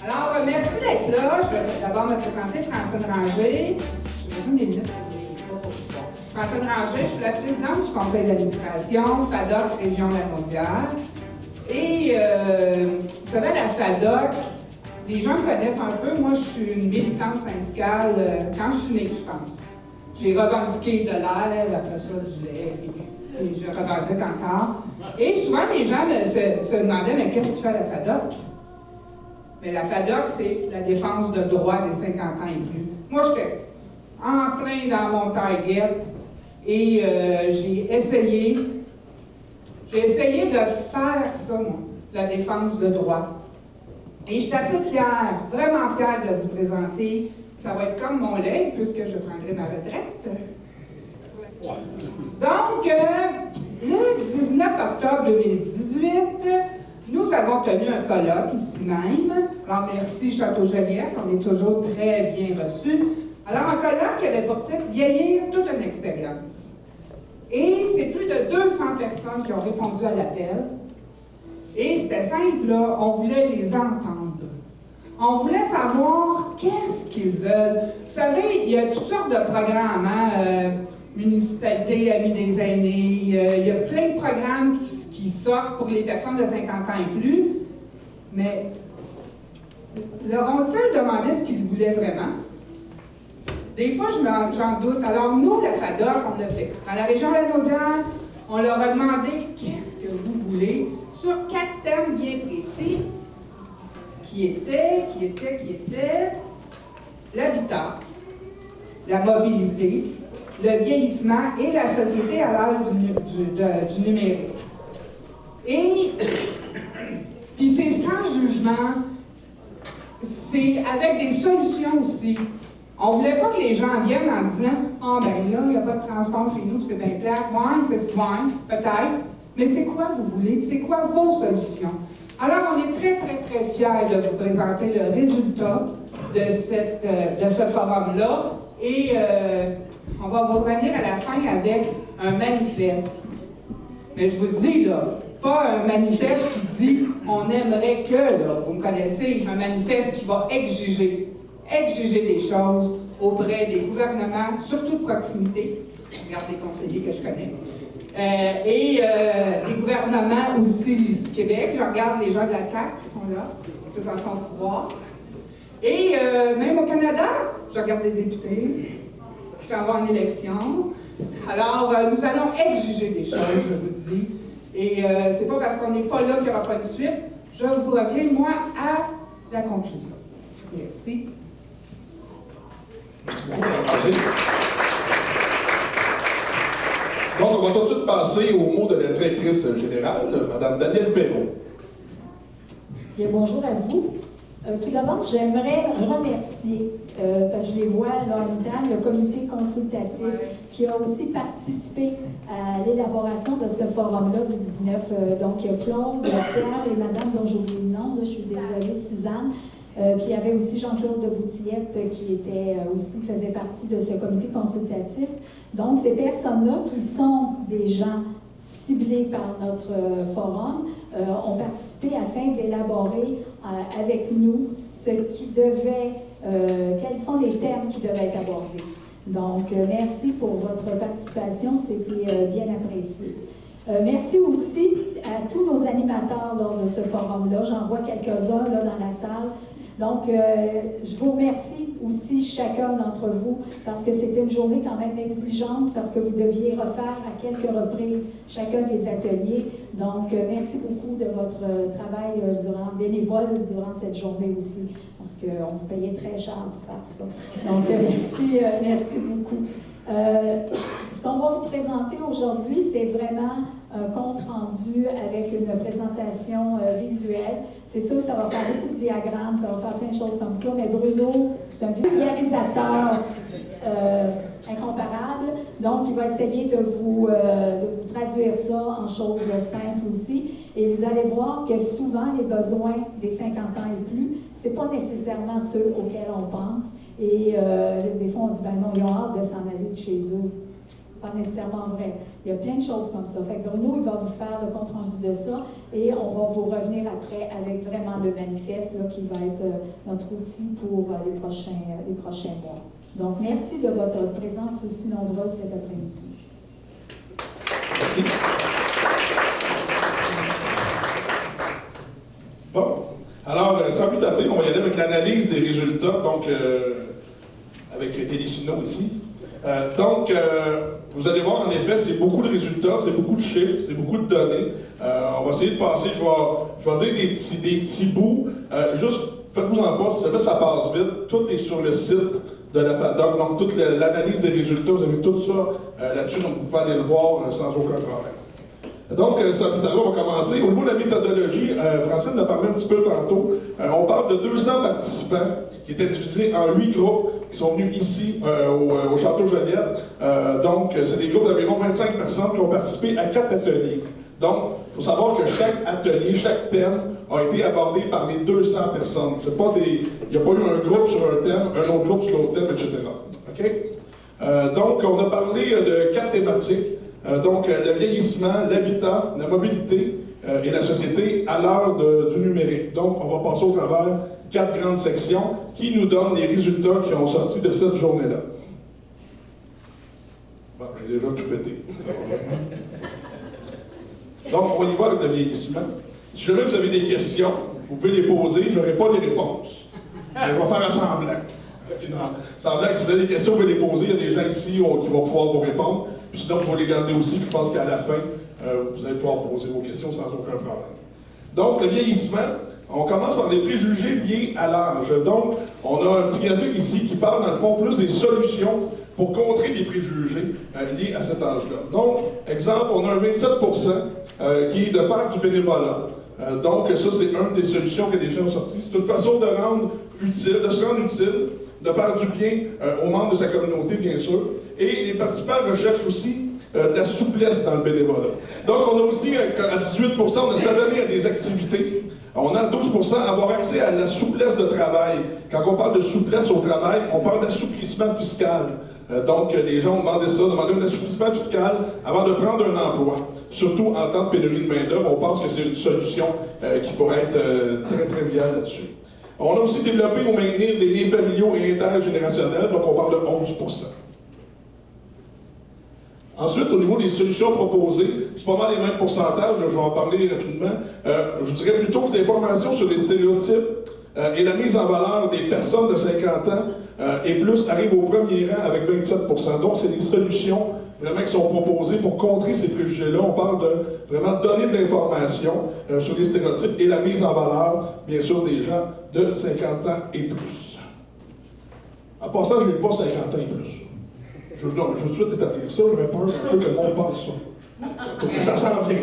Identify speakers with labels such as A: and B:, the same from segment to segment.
A: Alors, merci d'être là. Je vais d'abord me présenter, Francine Ranger. Je vais mes minutes pour Francine Ranger, je suis la présidente du conseil d'administration FADOC Région Lanaudière. Et vous savez, la FADOC, les gens me connaissent un peu. Moi, je suis une militante syndicale quand je suis née, je pense. J'ai revendiqué de l'air, après ça, du lait, et je revendique encore. Et souvent, les gens se demandaient, mais qu'est-ce que tu fais à la FADOC? Mais la FADOC, c'est la défense de droits des 50 ans et plus. Moi, j'étais en plein dans mon target et j'ai essayé de faire ça, moi, la défense de droits. Et je suis assez fière, vraiment fière de vous présenter. Ça va être comme mon lait, puisque je prendrai ma retraite. Donc, le 19 octobre 2018, nous avons tenu un colloque ici même. Alors, merci Château-Joliette, on est toujours très bien reçus. Alors, un colloque qui avait pour titre « Vieillir toute une expérience ». Et c'est plus de 200 personnes qui ont répondu à l'appel. Et c'était simple, là, on voulait les entendre. On voulait savoir qu'est-ce qu'ils veulent. Vous savez, il y a toutes sortes de programmes, hein, municipalité, Amis des aînés, il y a plein de programmes qui sortent pour les personnes de 50 ans et plus, mais leur ont-ils demandé ce qu'ils voulaient vraiment? Des fois, j'en doute. Alors, nous, la FADOC, on l'a fait. Dans la région Lanaudière, on leur a demandé qu'est-ce que vous voulez sur 4 thèmes bien précis, qui étaient l'habitat, la mobilité, le vieillissement et la société à l'ère du numérique. Et puis c'est sans jugement, c'est avec des solutions aussi. On ne voulait pas que les gens viennent en disant « Ah ben là, il n'y a pas de transport chez nous, c'est bien clair, ouais, c'est peut-être, mais c'est quoi vous voulez? C'est quoi vos solutions? » Alors, on est très, très, très fiers de vous présenter le résultat de ce forum-là et on va vous revenir à la fin avec un manifeste. Mais je vous le dis, là, pas un manifeste qui dit « on aimerait que », là, vous me connaissez, un manifeste qui va exiger des choses auprès des gouvernements, surtout de proximité, regarde les conseillers que je connais, et des gouvernements aussi du Québec. Je regarde les gens de la CAQ qui sont là, tous en son pouvoir. Et même au Canada, je regarde les députés qui s'en vont en élection. Alors, nous allons exiger des choses, je vous dis. Et c'est pas parce qu'on n'est pas là qu'il n'y aura pas de suite. Je vous reviens, moi, à la conclusion. Merci.
B: Donc, on va tout de suite passer au mot de la directrice générale, Mme Danielle Perron.
C: Bien, bonjour à vous. Tout d'abord, j'aimerais remercier, parce que je les vois là en même le comité consultatif qui a aussi participé à l'élaboration de ce forum-là du 19. Donc, il y a Claude, Pierre et Madame dont j'ai oublié le nom, là, je suis désolée, Suzanne. Puis il y avait aussi Jean-Claude de Boutillette qui était aussi faisait partie de ce comité consultatif. Donc, ces personnes-là qui sont des gens ciblés par notre forum ont participé afin d'élaborer avec nous ce qui devait, quels sont les thèmes qui devaient être abordés. Donc, merci pour votre participation, c'était bien apprécié. Merci aussi à tous nos animateurs lors de ce forum-là. J'en vois quelques-uns là dans la salle. Donc, je vous remercie aussi chacun d'entre vous parce que c'était une journée quand même exigeante parce que vous deviez refaire à quelques reprises chacun des ateliers. Donc, merci beaucoup de votre travail bénévole durant cette journée aussi parce qu'on vous payait très cher pour faire ça. Donc, merci beaucoup. Ce qu'on va vous présenter aujourd'hui, c'est vraiment un compte rendu avec une présentation visuelle. C'est sûr, ça va faire beaucoup de diagrammes, ça va faire plein de choses comme ça, mais Bruno, c'est un vulgarisateur incomparable, donc il va essayer de vous traduire ça en choses simples aussi. Et vous allez voir que souvent, les besoins des 50 ans et plus, ce n'est pas nécessairement ceux auxquels on pense. Et des fois, on dit, ben non, ils ont hâte de s'en aller de chez eux. pas nécessairement vrai. Il y a plein de choses comme ça. Fait que Bruno, il va vous faire le compte-rendu de ça et on va vous revenir après avec vraiment le manifeste là, qui va être notre outil pour les prochains mois. Donc, merci de votre présence aussi nombreuse cet après-midi.
B: Merci. Bon. Alors, sans plus tarder, on va y aller avec l'analyse des résultats, donc avec Télésino ici. Vous allez voir, en effet, c'est beaucoup de résultats, c'est beaucoup de chiffres, c'est beaucoup de données. On va essayer de passer, je vais dire des petits bouts. Juste, faites-vous en pas, si ça passe vite. Tout est sur le site de la FADOC, donc toute l'analyse des résultats, vous avez tout ça là-dessus, donc vous pouvez aller le voir sans aucun problème. Donc, ça, tout à l'heure, on va commencer. Au niveau de la méthodologie, Francine a parlé un petit peu tantôt. On parle de 200 participants qui étaient divisés en 8 groupes qui sont venus ici au Château Joliette. Donc, c'est des groupes d'environ 25 personnes qui ont participé à 4 ateliers. Donc, il faut savoir que chaque atelier, chaque thème a été abordé par les 200 personnes. C'est pas il n'y a pas eu un groupe sur un thème, un autre groupe sur l'autre thème, etc. OK? Donc, on a parlé de 4 thématiques. Donc, le vieillissement, l'habitat, la mobilité et la société à l'heure du numérique. Donc, on va passer au travers 4 grandes sections qui nous donnent les résultats qui ont sorti de cette journée-là. Bon, j'ai déjà tout pété. Donc, on y va avec le vieillissement. Si jamais vous avez des questions, vous pouvez les poser, je n'aurai pas les réponses. Je vais faire un semblant. Semblant que si vous avez des questions, vous pouvez les poser. Il y a des gens ici qui vont pouvoir vous répondre. Puis sinon, vous pouvez les garder aussi. Puis je pense qu'à la fin, vous allez pouvoir poser vos questions sans aucun problème. Donc, le vieillissement, on commence par les préjugés liés à l'âge. Donc, on a un petit graphique ici qui parle, dans le fond, plus des solutions pour contrer les préjugés liés à cet âge-là. Donc, exemple, on a un 27% qui est de faire du bénévolat. Donc, ça, c'est une des solutions que les gens ont sorties. C'est une façon de se rendre utile, de faire du bien aux membres de sa communauté, bien sûr. Et les participants recherchent aussi de la souplesse dans le bénévolat. Donc, on a aussi, à 18%, on a s'adonné à des activités. On a à 12% avoir accès à la souplesse de travail. Quand on parle de souplesse au travail, on parle d'assouplissement fiscal. Donc, les gens ont demandé ça, demander un assouplissement fiscal avant de prendre un emploi. Surtout en temps de pénurie de main-d'œuvre, on pense que c'est une solution qui pourrait être très, très viable là-dessus. On a aussi développé ou maintenir des liens familiaux et intergénérationnels, donc on parle de 11%. Ensuite, au niveau des solutions proposées, c'est pas mal les mêmes pourcentages, je vais en parler rapidement. Je dirais plutôt que l'information sur les stéréotypes et la mise en valeur des personnes de 50 ans et plus arrive au premier rang avec 27%. Donc, c'est des solutions vraiment qui sont proposées pour contrer ces préjugés-là. On parle de vraiment donner de l'information sur les stéréotypes et la mise en valeur, bien sûr, des gens de 50 ans et plus. En passant, je n'ai pas 50 ans et plus. Je veux tout de suite établir ça, j'aurais peur un peu que le monde pense ça. Mais ça s'en vient.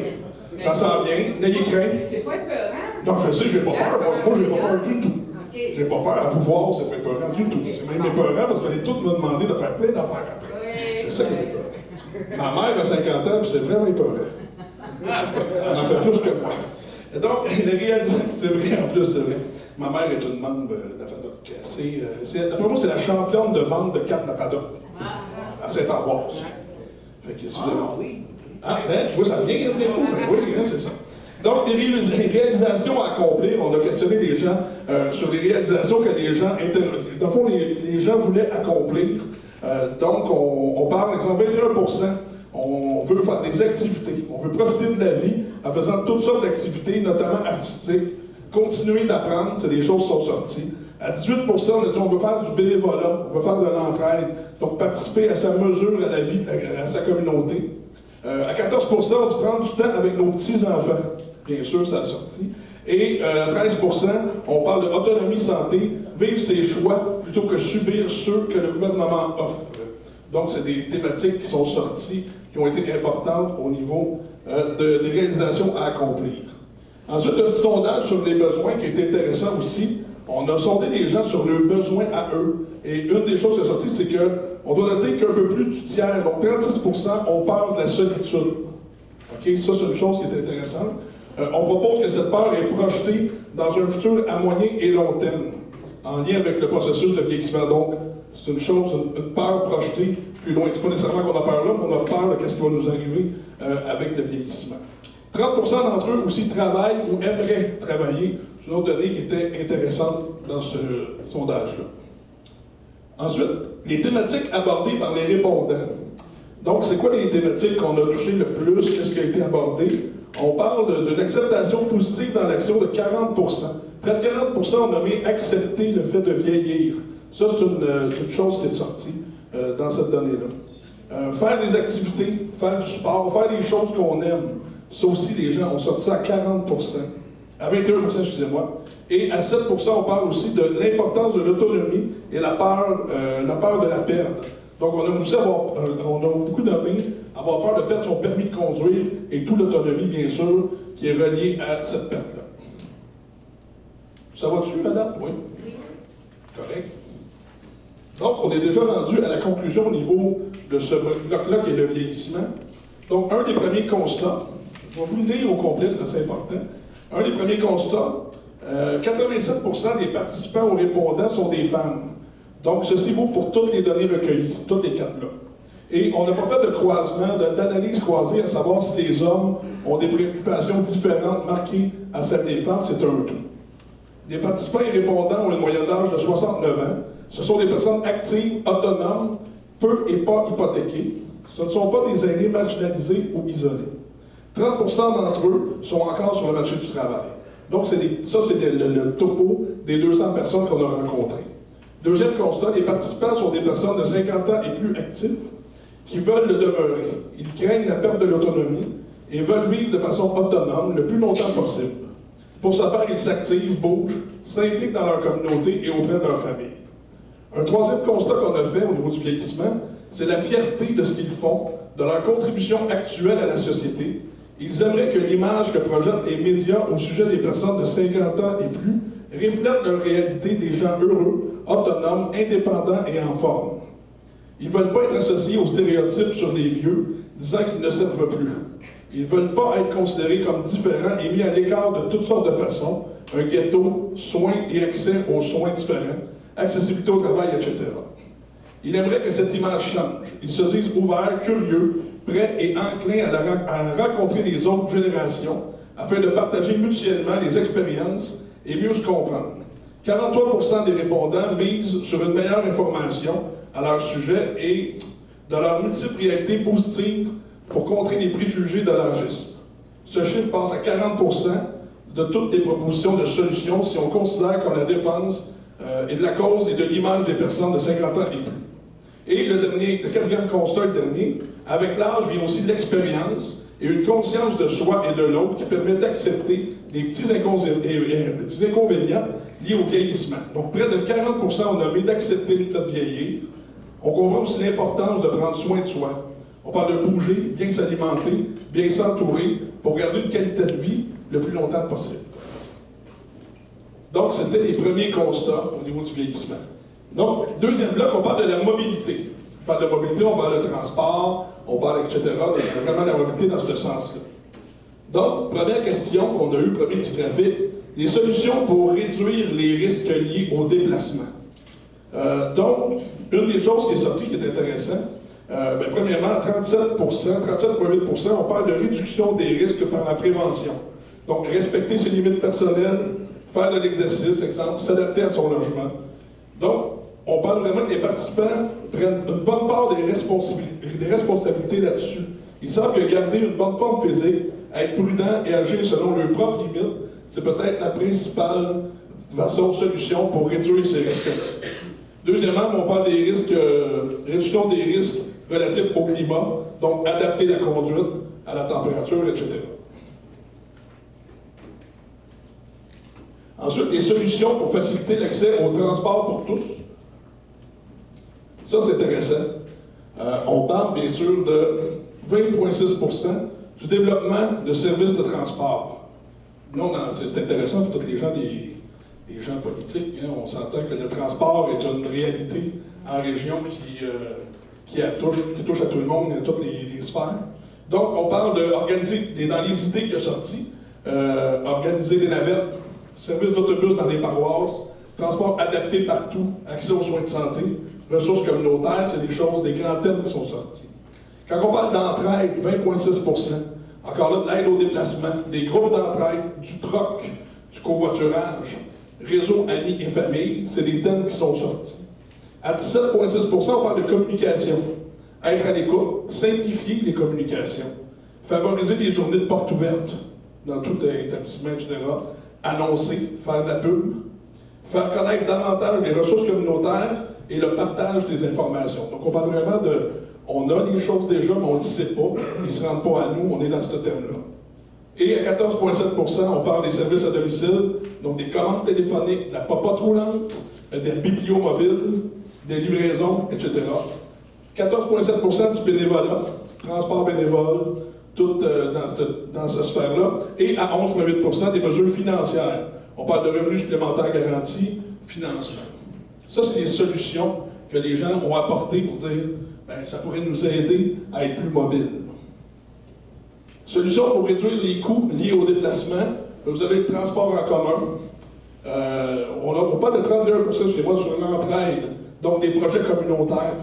B: Ça s'en vient, n'ayez crainte.
A: C'est pas épeurant.
B: Non, je sais, j'ai pas peur. Moi, j'ai pas peur du tout. J'ai pas peur à vous voir, c'est pas épeurant du tout. C'est même épeurant parce qu'il fallait tout me demander de faire plein d'affaires après. C'est ça qui est épeurant. Ma mère a 50 ans, puis c'est vraiment épeurant. Elle en fait plus que moi. Et donc, c'est vrai, en plus, c'est vrai. Ma mère est une membre de la FADOC. D'après moi, c'est la championne de vente de cartes de la FADOC. À Saint-Ambroise. Fait que si vous avez...
A: oui.
B: Ah, tu vois, ça vient de des coups. Ben oui, c'est ça. Donc, les réalisations à accomplir, on a questionné les gens sur les réalisations que les gens... Dans le fond, les gens voulaient accomplir. Donc, on parle, par exemple, 21%. On veut faire des activités. On veut profiter de la vie en faisant toutes sortes d'activités, notamment artistiques. Continuer d'apprendre, c'est des choses qui sont sorties. À 18%, on a dit on veut faire du bénévolat, on veut faire de l'entraide, donc participer à sa mesure à la vie, à sa communauté. À 14%, on dit prendre du temps avec nos petits-enfants. Bien sûr, ça a sorti. Et à 13%, on parle de autonomie santé, vivre ses choix plutôt que subir ceux que le gouvernement offre. Donc, c'est des thématiques qui sont sorties, qui ont été importantes au niveau des réalisations à accomplir. Ensuite, un petit sondage sur les besoins qui est intéressant aussi. On a sondé les gens sur leurs besoins à eux. Et une des choses qui est sortie, c'est qu'on doit noter qu'un peu plus du tiers, donc 36%, ont peur de la solitude. OK? Ça, c'est une chose qui est intéressante. On propose que cette peur est projetée dans un futur à moyen et long terme, en lien avec le processus de vieillissement. Donc, C'est une chose, une peur projetée plus loin. C'est pas nécessairement qu'on a peur là, mais on a peur de ce qui va nous arriver avec le vieillissement. 30% d'entre eux aussi travaillent ou aimeraient travailler. C'est une autre donnée qui était intéressante dans ce sondage-là. Ensuite, les thématiques abordées par les répondants. Donc, c'est quoi les thématiques qu'on a touchées le plus? Qu'est-ce qui a été abordé? On parle de l'acceptation positive dans l'action de 40%. Près de 40% ont nommé accepter le fait de vieillir. Ça, c'est une chose qui est sortie dans cette donnée-là. Faire des activités, faire du sport, faire des choses qu'on aime. Ça aussi, les gens ont sorti ça à 40%. À 21%, excusez-moi. Et à 7%, on parle aussi de l'importance de l'autonomie et la peur de la perdre. Donc, on a aussi on a beaucoup nommé avoir peur de perdre son permis de conduire et toute l'autonomie, bien sûr, qui est reliée à cette perte-là. Ça va-tu, madame? Oui? Correct. Donc, on est déjà rendu à la conclusion au niveau de ce bloc-là qui est le vieillissement. Donc, un des premiers constats, je vais vous le lire au complet, c'est important. Un des premiers constats, 87% des participants aux répondants sont des femmes. Donc, ceci vaut pour toutes les données recueillies, toutes les quatre là. Et on n'a pas fait de croisement, d'analyse croisée à savoir si les hommes ont des préoccupations différentes marquées à celles des femmes, c'est un tout. Les participants et répondants ont une moyenne d'âge de 69 ans. Ce sont des personnes actives, autonomes, peu et pas hypothéquées. Ce ne sont pas des aînés marginalisés ou isolés. 30% d'entre eux sont encore sur le marché du travail. Donc, ça, c'est le topo des 200 personnes qu'on a rencontrées. Deuxième constat, les participants sont des personnes de 50 ans et plus actives qui veulent le demeurer. Ils craignent la perte de l'autonomie et veulent vivre de façon autonome le plus longtemps possible. Pour ce faire, ils s'activent, bougent, s'impliquent dans leur communauté et auprès de leur famille. Un troisième constat qu'on a fait au niveau du vieillissement, c'est la fierté de ce qu'ils font, de leur contribution actuelle à la société. Ils aimeraient que l'image que projettent les médias au sujet des personnes de 50 ans et plus reflète leur réalité des gens heureux, autonomes, indépendants et en forme. Ils ne veulent pas être associés aux stéréotypes sur les vieux, disant qu'ils ne servent plus. Ils ne veulent pas être considérés comme différents et mis à l'écart de toutes sortes de façons, un ghetto, soins et accès aux soins différents, accessibilité au travail, etc. Ils aimeraient que cette image change. Ils se disent ouverts, curieux, prêts et enclins à rencontrer les autres générations afin de partager mutuellement les expériences et mieux se comprendre. 43% des répondants misent sur une meilleure information à leur sujet et de leurs multiples réalités positives pour contrer les préjugés de l'âgisme. Ce chiffre passe à 40% de toutes les propositions de solutions si on considère comme la défense et de la cause et de l'image des personnes de 50 ans et plus. Et le quatrième constat, le dernier, avec l'âge vient aussi l'expérience et une conscience de soi et de l'autre qui permet d'accepter les petits inconvénients liés au vieillissement. Donc, près de 40% ont nommé d'accepter le fait de vieillir. On comprend aussi l'importance de prendre soin de soi. On parle de bouger, bien s'alimenter, bien s'entourer pour garder une qualité de vie le plus longtemps possible. Donc, c'était les premiers constats au niveau du vieillissement. Donc, deuxième bloc, on parle de la mobilité. On parle de mobilité, on parle de transport, on parle, etc., de vraiment la mobilité dans ce sens-là. Donc, première question qu'on a eue, premier petit graphique, les solutions pour réduire les risques liés au déplacement. Donc, une des choses qui est sortie qui est intéressante, premièrement, 37,8%, on parle de réduction des risques par la prévention. Donc, respecter ses limites personnelles, faire de l'exercice, exemple, s'adapter à son logement. Donc, on parle vraiment que les participants prennent une bonne part des responsabilités là-dessus. Ils savent que garder une bonne forme physique, être prudent et agir selon leurs propres limites, c'est peut-être la principale solution pour réduire ces risques-là. Deuxièmement, on parle des risques, réduction des risques relatifs au climat, donc adapter la conduite à la température, etc. Ensuite, les solutions pour faciliter l'accès au transport pour tous. Ça, c'est intéressant. On parle, bien sûr, de 20,6% du développement de services de transport. Là, c'est intéressant pour tous les gens des gens politiques. Hein. On s'entend que le transport est une réalité en région qui touche à tout le monde et à toutes les sphères. Donc, on parle d'organiser, dans les idées qui sont sorties, organiser des navettes, services d'autobus dans les paroisses, transport adapté partout, accès aux soins de santé, ressources communautaires, c'est des choses, des grands thèmes qui sont sortis. Quand on parle d'entraide, 20,6%. Encore là, de l'aide au déplacement, des groupes d'entraide, du troc, du covoiturage, réseau, amis et famille, c'est des thèmes qui sont sortis. À 17,6%, on parle de communication. Être à l'écoute, simplifier les communications, favoriser les journées de portes ouvertes dans tout établissement, etc., annoncer, faire de la pub, faire connaître davantage les ressources communautaires et le partage des informations. Donc, on parle vraiment de... On a les choses déjà, mais on ne le sait pas. Ils ne se rendent pas à nous, on est dans ce thème-là. Et à 14,7%, on parle des services à domicile, donc des commandes téléphoniques, de la popote roulante, des bibliomobiles, des livraisons, etc. 14,7% du bénévolat, transport bénévole, tout dans cette sphère-là. Et à 11,8% des mesures financières. On parle de revenus supplémentaires garantis, financement. Ça, c'est des solutions que les gens ont apportées pour dire ben, ça pourrait nous aider à être plus mobiles. Solution pour réduire les coûts liés au déplacement. Vous avez le transport en commun. On parle de 31% chez moi sur l'entraide, donc des projets communautaires.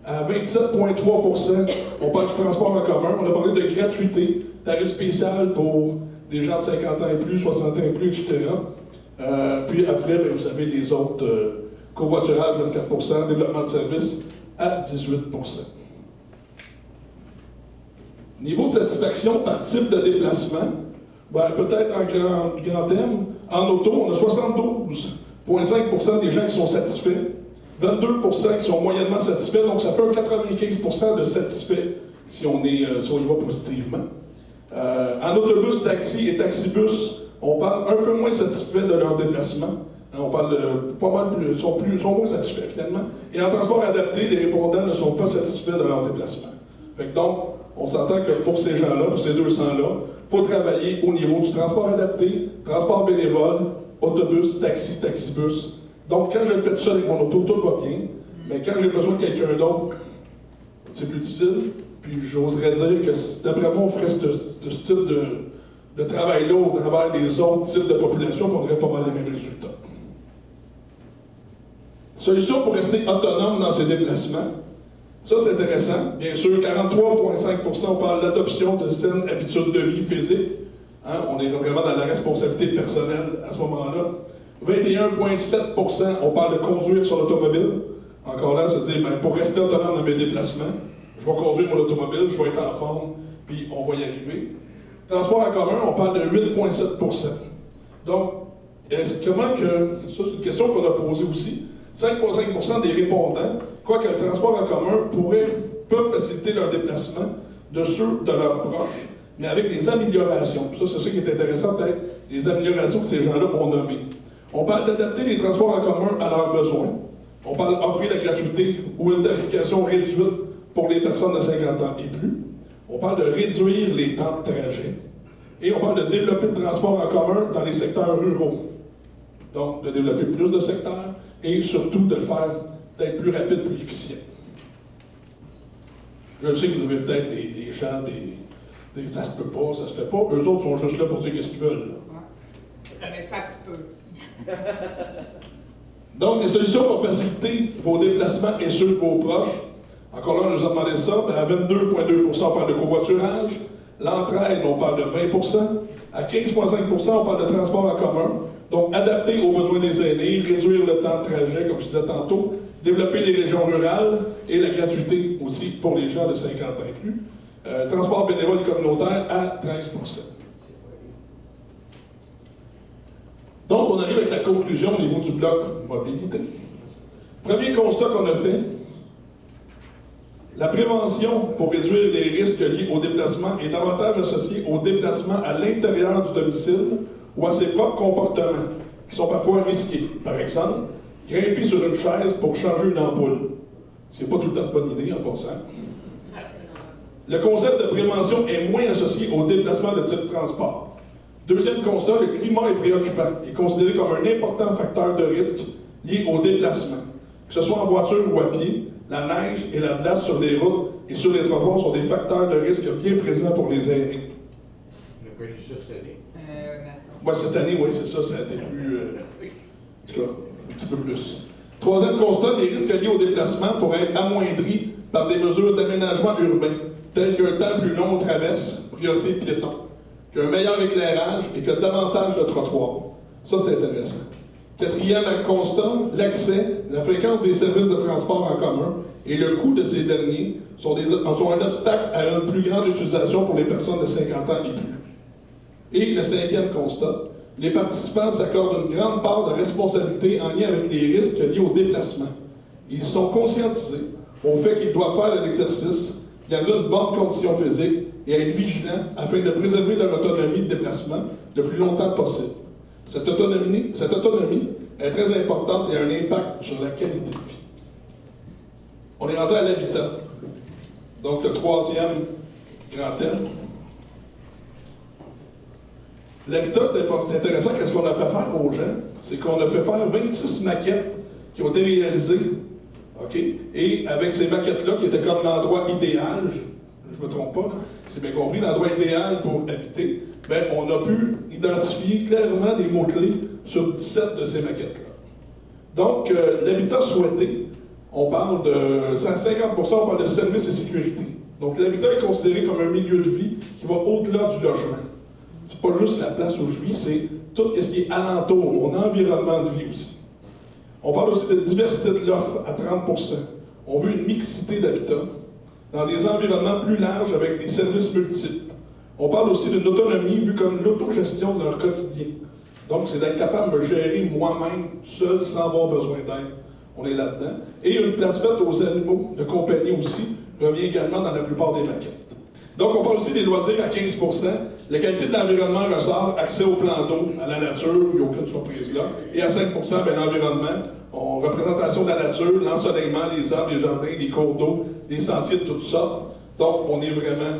B: À 27,3%, on parle du transport en commun. On a parlé de gratuité, tarif spécial pour des gens de 50 ans et plus, 60 ans et plus, etc. Puis après, ben, vous avez les autres covoiturage, 24%, développement de services à 18%. Niveau de satisfaction par type de déplacement, ben, peut-être en grand thème, en auto, on a 72,5% des gens qui sont satisfaits, 22% qui sont moyennement satisfaits, donc ça fait un 95% de satisfaits si on y va positivement. En autobus, taxi et taxibus, on parle un peu moins satisfaits de leur déplacement. On parle de pas mal plus, sont moins satisfaits finalement. Et en transport adapté, les répondants ne sont pas satisfaits de leur déplacement. Fait que donc, on s'entend que pour ces gens-là, pour ces 200-là, il faut travailler au niveau du transport adapté, transport bénévole, autobus, taxi, taxibus. Donc, quand je le fais tout seul avec mon auto, tout va bien. Mais quand j'ai besoin de quelqu'un d'autre, c'est plus difficile. Puis j'oserais dire que d'après moi, on ferait ce type de travail-là au travers des autres types de populations, puis on aurait pas mal les mêmes résultats. Solution pour rester autonome dans ses déplacements. Ça, c'est intéressant. Bien sûr, 43,5%, on parle d'adoption de saines habitudes de vie physique. Hein, on est vraiment dans la responsabilité personnelle à ce moment-là. 21,7%, on parle de conduire sur l'automobile. Encore là, c'est-à-dire, ben, pour rester autonome dans mes déplacements, je vais conduire mon automobile, je vais être en forme, puis on va y arriver. Transport en commun, on parle de 8,7%. Donc, comment que... Ça, c'est une question qu'on a posée aussi. 5,5% des répondants croient que le transport en commun peut faciliter leur déplacement de ceux de leurs proches, mais avec des améliorations. Ça, c'est ça qui est intéressant, peut-être, les améliorations que ces gens-là vont nommer. On parle d'adapter les transports en commun à leurs besoins. On parle d'offrir la gratuité ou une tarification réduite pour les personnes de 50 ans et plus. On parle de réduire les temps de trajet. Et on parle de développer le transport en commun dans les secteurs ruraux. Donc, de développer plus de secteurs et surtout de le faire d'être plus rapide, plus efficient. Je sais que vous avez peut-être les gens des ça se peut pas, ça se fait pas. Eux autres sont juste là pour dire qu'est-ce qu'ils veulent.
A: Ouais. Mais ça se peut.
B: Donc, des solutions pour faciliter vos déplacements et ceux de vos proches. Encore là, on nous a demandé ça. À 22,2%, on parle de covoiturage. L'entraide, on parle de 20%. À 15,5%, on parle de transport en commun. Donc, adapter aux besoins des aînés, réduire le temps de trajet, comme je disais tantôt, développer les régions rurales et la gratuité aussi pour les gens de 50 ans et plus. Transport bénévole communautaire à 13%. Donc, on arrive avec la conclusion au niveau du bloc mobilité. Premier constat qu'on a fait, la prévention pour réduire les risques liés au déplacement est davantage associée au déplacement à l'intérieur du domicile ou à ses propres comportements, qui sont parfois risqués. Par exemple, grimper sur une chaise pour changer une ampoule. Ce n'est pas tout le temps de bonne idée en passant. Le concept de prévention est moins associé au déplacement de type transport. Deuxième constat, le climat est préoccupant et considéré comme un important facteur de risque lié au déplacement. Que ce soit en voiture ou à pied, la neige et la glace sur les routes et sur les trottoirs sont des facteurs de risque bien présents pour les aînés.
D: On a connu ça cette année.
B: Moi, cette année, oui, c'est ça, ça a été plus... en tout cas, un petit peu plus. Troisième constat, les risques liés au déplacement pourraient être amoindris par des mesures d'aménagement urbain, telles qu'un temps plus long aux traverses, priorité de piétons, qu'un meilleur éclairage et que davantage de trottoirs. Ça, c'est intéressant. Quatrième constat, l'accès, la fréquence des services de transport en commun et le coût de ces derniers sont un obstacle à une plus grande utilisation pour les personnes de 50 ans et plus. Et le cinquième constat, les participants s'accordent une grande part de responsabilité en lien avec les risques liés au déplacement. Ils sont conscientisés au fait qu'ils doivent faire de l'exercice, garder une bonne condition physique et être vigilants afin de préserver leur autonomie de déplacement le plus longtemps possible. Cette autonomie est très importante et a un impact sur la qualité de vie. On est rendu à l'habitat. Donc, le troisième grand thème. L'habitat, c'est intéressant. Qu'est-ce qu'on a fait faire aux gens? C'est qu'on a fait faire 26 maquettes qui ont été réalisées. OK? Et avec ces maquettes-là, qui étaient comme l'endroit idéal, je ne me trompe pas, c'est bien compris, l'endroit idéal pour habiter, bien, on a pu identifier clairement des mots-clés sur 17 de ces maquettes-là. Donc, l'habitat souhaité, on parle de 150%, on parle de services et sécurité. Donc, l'habitat est considéré comme un milieu de vie qui va au-delà du logement. C'est pas juste la place où je vis, c'est tout ce qui est alentour, mon environnement de vie aussi. On parle aussi de diversité de l'offre à 30%. On veut une mixité d'habitat dans des environnements plus larges avec des services multiples. On parle aussi d'une autonomie vue comme l'autogestion de leur quotidien. Donc, c'est d'être capable de me gérer moi-même, tout seul, sans avoir besoin d'aide. On est là-dedans. Et une place faite aux animaux de compagnie aussi revient également dans la plupart des maquettes. Donc, on parle aussi des loisirs à 15%. La qualité de l'environnement ressort, accès au plan d'eau, à la nature, il n'y a aucune surprise là. Et à 5%, bien, l'environnement, représentation de la nature, l'ensoleillement, les arbres, les jardins, les cours d'eau, des sentiers de toutes sortes. Donc, on est vraiment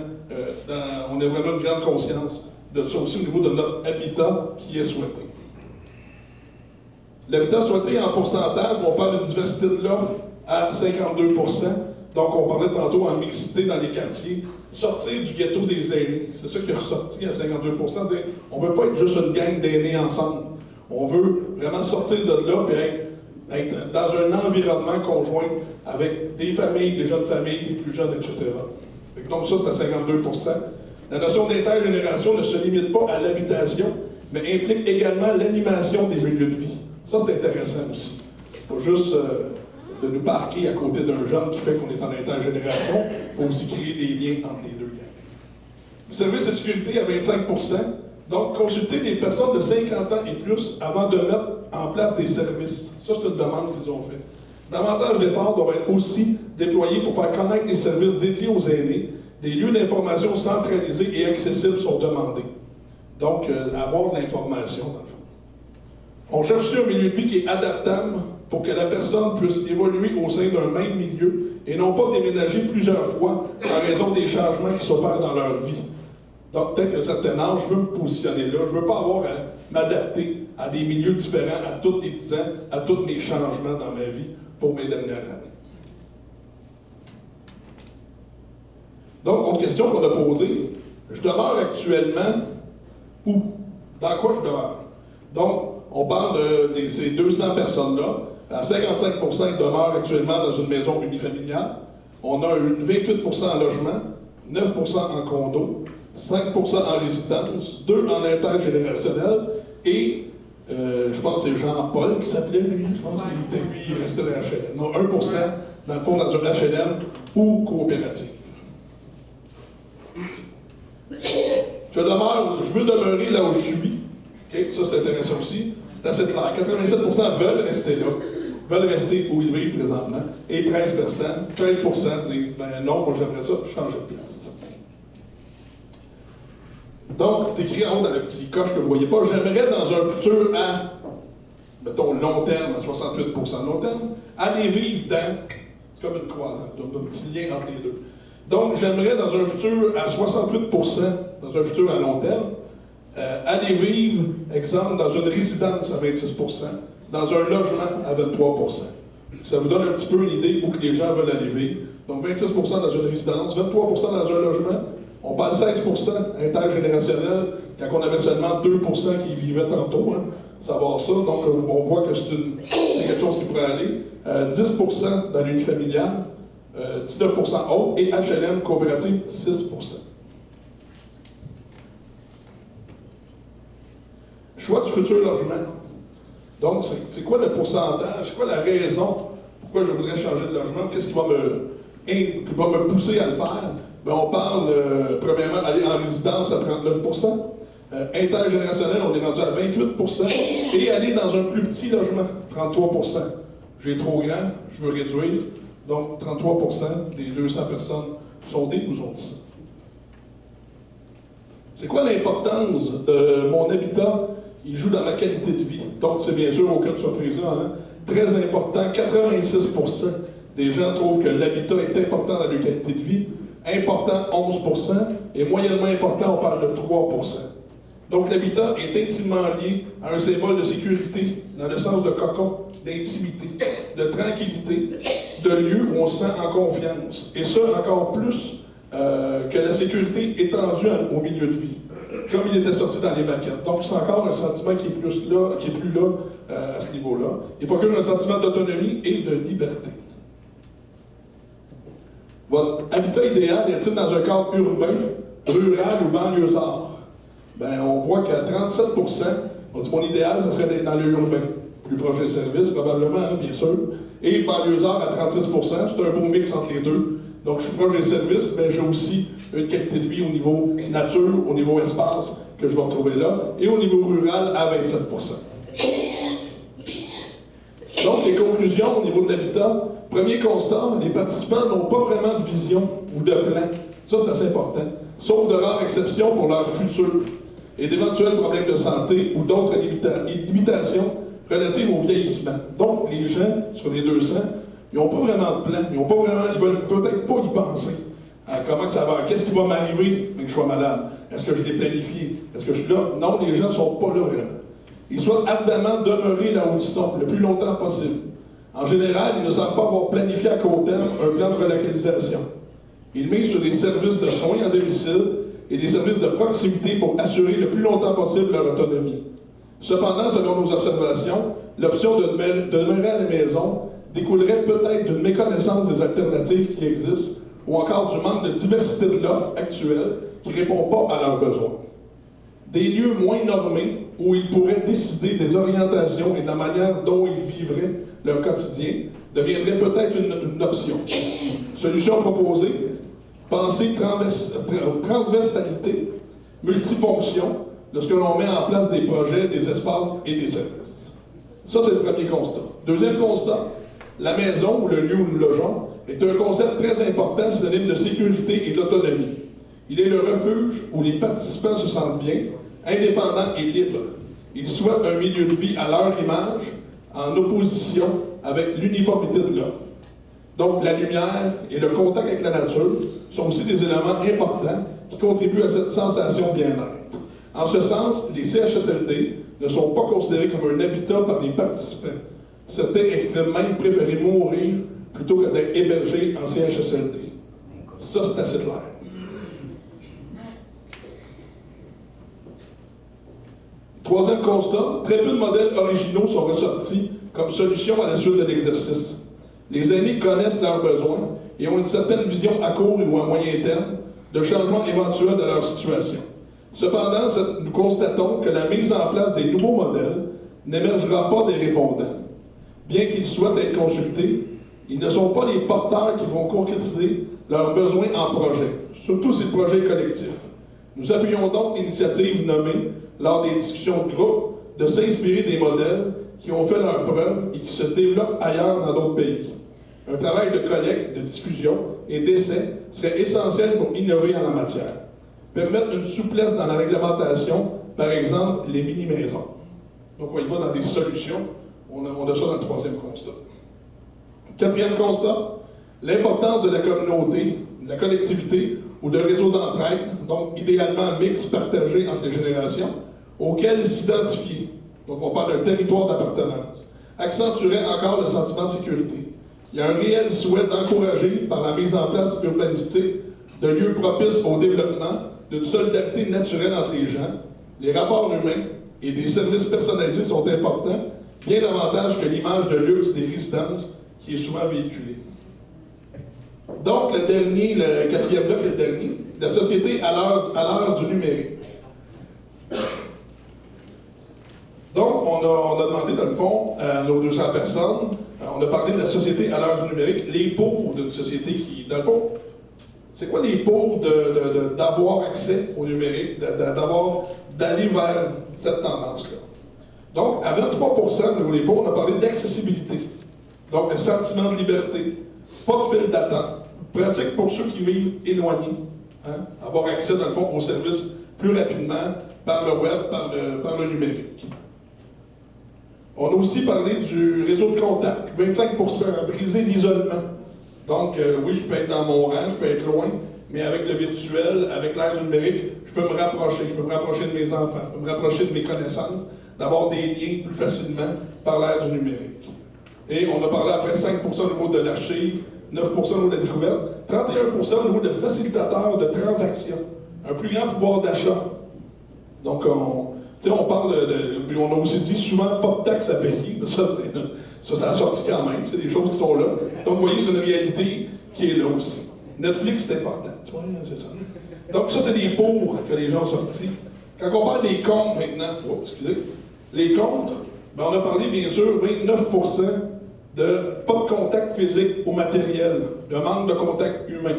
B: une grande conscience de ça aussi au niveau de notre habitat qui est souhaité. L'habitat souhaité en pourcentage, on parle de diversité de l'offre à 52%. Donc, on parlait tantôt en mixité dans les quartiers. Sortir du ghetto des aînés, c'est ça qui est ressorti à 52%. On ne veut pas être juste une gang d'aînés ensemble. On veut vraiment sortir de là et être dans un environnement conjoint avec des familles, des jeunes familles, des plus jeunes, etc. Donc ça, c'est à 52%. La notion d'intergénération ne se limite pas à l'habitation, mais implique également l'animation des milieux de vie. Ça, c'est intéressant aussi. Pas juste de nous parquer à côté d'un jeune qui fait qu'on est en intergénération, il faut aussi créer des liens entre les deux gangs. Le service de sécurité à 25%. Donc, consulter les personnes de 50 ans et plus avant de mettre en place des services. Ça, c'est une demande qu'ils ont faite. Davantage d'efforts doivent être aussi déployés pour faire connaître les services dédiés aux aînés. Des lieux d'information centralisés et accessibles sont demandés. Donc, avoir de l'information, dans le fond. On cherche aussi un milieu de vie qui est adaptable pour que la personne puisse évoluer au sein d'un même milieu et non pas déménager plusieurs fois en raison des changements qui s'opèrent dans leur vie. Donc, peut-être qu'à un certain âge, je veux me positionner là. Je ne veux pas avoir à m'adapter à des milieux différents à tous les 10 ans, à tous mes changements dans ma vie pour mes dernières années. Donc, autre question qu'on a posée. Je demeure actuellement où? Dans quoi je demeure? Donc, on parle de ces 200 personnes-là. À 55%, ils demeurent actuellement dans une maison unifamiliale. On a 28% en logement, 9% en condo, 5% en résidence, 2% en intergénérationnel et je pense que c'est Jean-Paul qui s'appelait lui, je pense qu'il restait dans HLM. Non, 1% dans le fond dans un HLM ou coopérative. Je veux demeurer là où je suis. Okay? Ça, c'est intéressant aussi. C'est assez clair. 87% veulent rester là, veulent rester où ils vivent présentement. Et 13% disent, ben non, moi j'aimerais ça changer de place. Donc, c'est écrit en haut dans le petit coche que vous ne voyez pas. J'aimerais dans un futur à, mettons, long terme, à 68% long terme, aller vivre dans, c'est comme une croix, donc un petit lien entre les deux. Donc, j'aimerais dans un futur à 68%, dans un futur à long terme, aller vivre, exemple, dans une résidence à 26%, dans un logement à 23%. Ça vous donne un petit peu une idée où que les gens veulent aller vivre. Donc, 26% dans une résidence, 23% dans un logement. On parle 16% intergénérationnel, quand on avait seulement 2% qui vivaient tantôt. Hein. savoir ça. Donc, on voit que c'est quelque chose qui pourrait aller. 10% dans l'unifamilial, 19% autres, et HLM coopérative, 6%. Choix du futur logement. Donc, c'est quoi le pourcentage? C'est quoi la raison pourquoi je voudrais changer de logement? Qu'est-ce qui va me pousser à le faire? Bien, on parle, premièrement, aller en résidence à 39%. Intergénérationnel, on est rendu à 28%. Et aller dans un plus petit logement, 33%. J'ai trop grand, je veux réduire. Donc, 33% des 200 personnes sondées nous ont dit ça. C'est quoi l'importance de mon habitat? Il joue dans ma qualité de vie. Donc, c'est bien sûr aucune surprise là. Hein? Très important, 86% des gens trouvent que l'habitat est important dans leur qualité de vie. Important, 11%. Et moyennement important, on parle de 3%. Donc, l'habitat est intimement lié à un symbole de sécurité, dans le sens de cocon, d'intimité, de tranquillité, de lieu où on se sent en confiance. Et ça, encore plus que la sécurité étendue au milieu de vie, comme il était sorti dans les maquettes. Donc, c'est encore un sentiment qui est plus là à ce niveau-là. Il procure un sentiment d'autonomie et de liberté. Votre habitat idéal est-il dans un cadre urbain, rural ou banlieusard? Bien, on voit qu'à 37%, on dit mon idéal, ce serait d'être dans le urbain, plus proche des services, probablement, hein, bien sûr. Et banlieusard à 36%, c'est un beau mix entre les deux. Donc, je suis proche des services, mais j'ai aussi une qualité de vie au niveau nature, au niveau espace, que je vais retrouver là, et au niveau rural à 27%. Donc, les conclusions au niveau de l'habitat. Premier constat, les participants n'ont pas vraiment de vision ou de plan. Ça, c'est assez important. Sauf de rares exceptions pour leur futur et d'éventuels problèmes de santé ou d'autres limitations relatives au vieillissement. Donc, les gens, sur les 200, ils n'ont pas vraiment de plan. Ils veulent peut-être pas y penser. À comment ça va, qu'est-ce qui va m'arriver mais que je sois malade? Est-ce que je l'ai planifié? Est-ce que je suis là? Non, les gens ne sont pas là vraiment. Ils souhaitent ardemment demeurer là où ils sont, le plus longtemps possible. En général, ils ne semblent pas avoir planifié à court terme un plan de relocalisation. Ils misent sur des services de soins à domicile et des services de proximité pour assurer le plus longtemps possible leur autonomie. Cependant, selon nos observations, l'option de demeurer à la maison découlerait peut-être d'une méconnaissance des alternatives qui existent ou encore du manque de diversité de l'offre actuelle qui ne répond pas à leurs besoins. Des lieux moins normés où ils pourraient décider des orientations et de la manière dont ils vivraient leur quotidien deviendraient peut-être une option. Solution proposée, pensée transversalité, multifonction, lorsque l'on met en place des projets, des espaces et des services. Ça, c'est le premier constat. Deuxième constat, la maison ou le lieu où nous logeons est un concept très important synonyme de sécurité et d'autonomie. Il est le refuge où les participants se sentent bien, indépendants et libres. Ils souhaitent un milieu de vie à leur image, en opposition avec l'uniformité de l'offre. Donc, la lumière et le contact avec la nature sont aussi des éléments importants qui contribuent à cette sensation de bien-être. En ce sens, les CHSLD ne sont pas considérés comme un habitat par les participants. Certains expriment même préférer mourir plutôt que d'être hébergés en CHSLD. Ça, c'est assez clair. Troisième constat, très peu de modèles originaux sont ressortis comme solution à la suite de l'exercice. Les aînés connaissent leurs besoins et ont une certaine vision à court ou à moyen terme de changement éventuel de leur situation. Cependant, nous constatons que la mise en place des nouveaux modèles n'émergera pas des répondants. Bien qu'ils souhaitent être consultés, ils ne sont pas les porteurs qui vont concrétiser leurs besoins en projet, surtout si le projet est collectif. Nous appuyons donc l'initiative nommée, lors des discussions de groupe, de s'inspirer des modèles qui ont fait leurs preuves et qui se développent ailleurs dans d'autres pays. Un travail de collecte, de diffusion et d'essai serait essentiel pour innover en la matière. Permettre une souplesse dans la réglementation, par exemple les mini-maisons. Donc on y va dans des solutions, on a ça dans le troisième constat. Quatrième constat, l'importance de la communauté, de la collectivité ou de réseaux d'entraide, donc idéalement mixte, partagé entre les générations, auxquels s'identifier. Donc on parle d'un territoire d'appartenance. Accentuerait encore le sentiment de sécurité. Il y a un réel souhait d'encourager, par la mise en place urbanistique, de lieux propices au développement, d'une solidarité naturelle entre les gens, les rapports humains, et des services personnalisés sont importants, bien davantage que l'image de luxe des résidences qui est souvent véhiculée. Donc, le quatrième bloc, le dernier, la société à l'heure du numérique. Donc, on a demandé, dans le fond, à nos 200 personnes, on a parlé de la société à l'heure du numérique, les pour d'une société qui, dans le fond, c'est quoi les pour d'avoir accès au numérique, d'aller vers cette tendance-là? Donc, à 23% de les pour, on a parlé d'accessibilité. Donc, le sentiment de liberté, pas de file d'attente, pratique pour ceux qui vivent éloignés, hein? Avoir accès, dans le fond, aux services plus rapidement par le web, par le numérique. On a aussi parlé du réseau de contact, 25%, briser l'isolement. Donc, oui, je peux être dans mon rang, je peux être loin, mais avec le virtuel, avec l'ère du numérique, je peux me rapprocher de mes enfants, je peux me rapprocher de mes connaissances, d'avoir des liens plus facilement par l'ère du numérique. Et on a parlé après 5% au niveau de l'archive, 9% au niveau de la découverte, 31% au niveau de facilitateur de transactions, un plus grand pouvoir d'achat. Donc, on parle puis on a aussi dit souvent pas de taxes à payer. Ça a sorti quand même. C'est des choses qui sont là. Donc, vous voyez, c'est une réalité qui est là aussi. Netflix, c'est important. Tu vois, c'est ça. Donc, ça, c'est des pour que les gens ont sortis. Quand on parle des comptes maintenant, excusez, les comptes, ben, on a parlé, bien sûr, 29% de pas de contact physique au matériel, de manque de contact humain.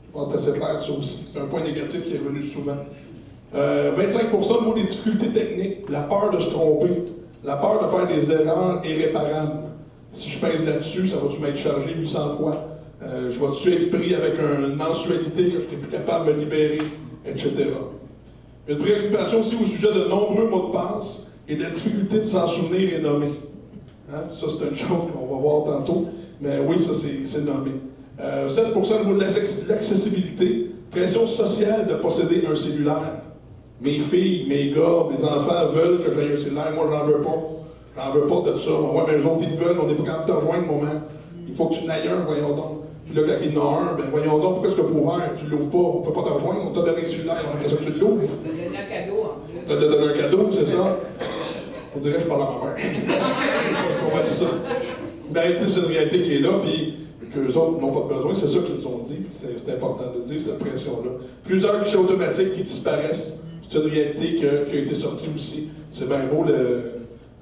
B: Je pense que c'est assez clair, ça aussi. C'est un point négatif qui est revenu souvent. 25% au niveau des difficultés techniques, la peur de se tromper, la peur de faire des erreurs irréparables. Si je pèse là-dessus, ça va-tu m'être chargé 800 fois? Je vais-tu être pris avec une mensualité que je serai plus capable de me libérer, etc. Une préoccupation aussi au sujet de nombreux mots de passe et de la difficulté de s'en souvenir et nommer. Hein? Ça, c'est une chose qu'on va voir tantôt, mais oui, ça, c'est nommé. 7% au niveau de l'accessibilité, pression sociale de posséder un cellulaire. Mes filles, mes gars, mes enfants veulent que j'aie un cellulaire, moi, j'en veux pas. J'en veux pas de ça. Ouais, mais eux autres, ils veulent, on n'est pas capable de te rejoindre, moment. Il faut que tu n'ailles un, voyons donc. Puis là, quand il y en a un, ben voyons donc, pourquoi est-ce que pour ouvert, tu ne l'ouvres pas, on ne peut pas te rejoindre, on t'a donné un cellulaire, on aimerait ça que tu l'ouvres.
E: Tu donné un cadeau, en plus.
B: Tu as donné un cadeau, c'est ça? On dirait que je parle à ma mère. On va dire ça. Ben, tu sais, c'est une réalité qui est là, puis qu'eux autres n'ont pas besoin, c'est ça qu'ils nous ont dit, puis c'est important de le dire, cette pression-là. Plusieurs guichets automatiques qui disparaissent, c'est une réalité qui a été sortie aussi. C'est bien beau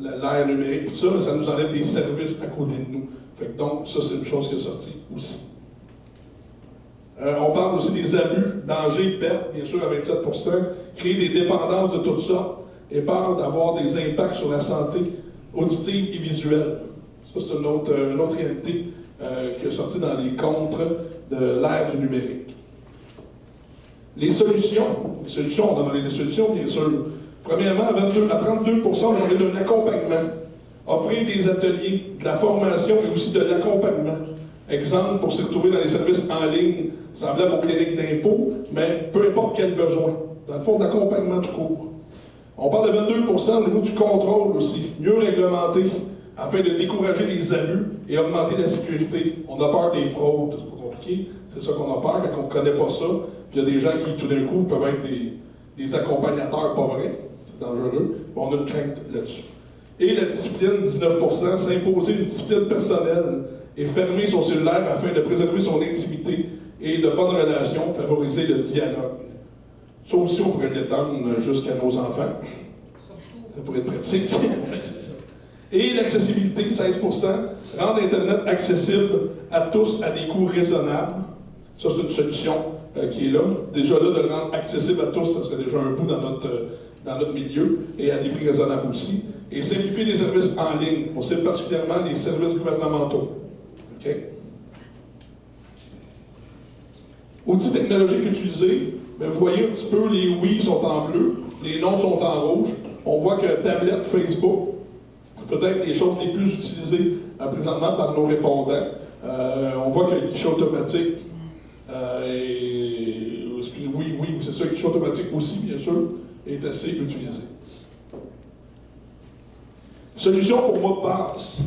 B: l'ère numérique, tout ça, mais ça nous enlève des services à côté de nous. Fait que donc, ça, c'est une chose qui est sortie aussi. On parle aussi des abus, dangers, pertes, bien sûr, à 27%, créer des dépendances de toutes sortes, et peur d'avoir des impacts sur la santé auditive et visuelle. Ça, c'est une autre réalité qui est sortie dans les contres de l'ère du numérique. Les solutions, on a parlé des solutions, bien sûr. Premièrement, à 32%, on a parlé d'un accompagnement. Offrir des ateliers, de la formation et aussi de l'accompagnement. Exemple, pour se retrouver dans les services en ligne, semblable aux cliniques d'impôts, mais peu importe quel besoin. Dans le fond, de l'accompagnement tout court. On parle de 22% au niveau du contrôle aussi, mieux réglementé, afin de décourager les abus et augmenter la sécurité. On a peur des fraudes, c'est pas compliqué, c'est ça qu'on a peur quand on ne connaît pas ça. Puis il y a des gens qui, tout d'un coup, peuvent être des accompagnateurs pas vrais, c'est dangereux, mais on a une crainte là-dessus. Et la discipline, 19%, s'imposer une discipline personnelle et fermer son cellulaire afin de préserver son intimité et de bonnes relations, favoriser le dialogue. Ça aussi, on pourrait l'étendre jusqu'à nos enfants. Ça pourrait être pratique. C'est ça. Et l'accessibilité, 16%, rendre Internet accessible à tous à des coûts raisonnables. Ça, c'est une solution qui est là. Déjà là, de le rendre accessible à tous, ça serait déjà un bout dans notre milieu, et à des prix raisonnables aussi. Et simplifier les services en ligne, on sait particulièrement les services gouvernementaux. OK? Outils technologiques utilisés, bien, vous voyez un petit peu, les oui sont en bleu, les non sont en rouge. On voit que tablette, Facebook, peut-être les choses les plus utilisées présentement par nos répondants. On voit que le guichet automatique, oui, c'est ça, le guichet automatique aussi, bien sûr, est assez utilisé. Solution pour mot de passe.